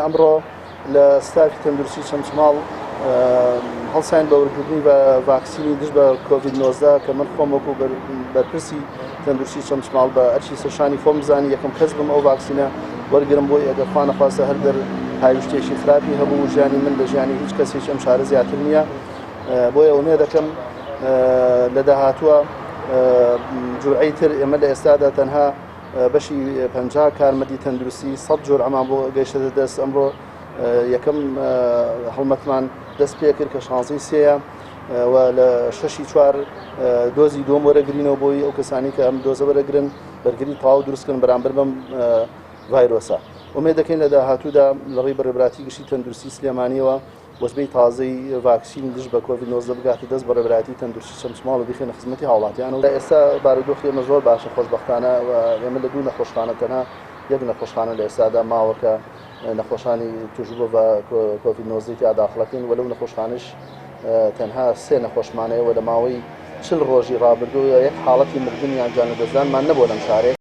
ئەمڕۆ لە ستافی تەندروستی چەمچماڵ هەڵسان بە وەرگرتنی بە ڤاکسینی دژ بە کۆڤید-19 کە من خۆم وەکو بەرپرسی تەندروستی چەمچماڵ بە ئەرچی سەرشانی خۆم بزانی یەکەم کەس بم ئەو ڤاکسینە وەرگرم بۆی ئەگەر خوا نەخواستە هەر هاویشتێکی خراپی هەبوو ژیانی من لە ژیانی هیچ کەسێک ئەم شارە زیاتر نییە. بۆیە ئەومێ دەکەم لە داهاتووە جورعەی تر ئێمە لە ئێستادا تەنها بەشی 50 کارمەندی تەندروستی 100 جۆر ئەمان بۆ گەیشتە دەست. ئەمڕۆ یەکەم هەڵمەتمان دەست پێ کرد کە شانزەی سێیە و لە 6/4 دۆزی دۆم وەرەگرینەوە بۆی ئەو کەسانی کە ئەم دۆزە وەرەگرن بەرگری تەواو دروستکردن بەرامبەر بەم ڤایرۆسە. ئومێد دەکەین لە داهاتوودا لەڕێی بەڕێوەبەراتی گشتی تەندروستی سلێمانیەوە وەزبەی تازەی ڤاکسین دژ بە کۆڤید-19 بگاتە دەست بەڕێوەبەراتی تەندروستی چەمچماڵ و بخێنە خزمەتی هاوڵاتیان. و ئێستا بارودۆخی ئێمە زۆر باشە خۆشبەختانە و ئێمە لە دوو نەخۆشخانە تەنها یەک نەخۆشخانە لە ئێستادا ماوە کە نەخۆشانی توشبوو بە کۆڤید-19 تیا داخڵەکەین و لەو نەخۆشخانەش تەنها 3 نەخۆشمانەیەوە لە ماوەی 40 ڕۆژی ڕابردووە یەک حاڵەتی مردنیان جانەدەزانمان نەبووە لەم شارێ.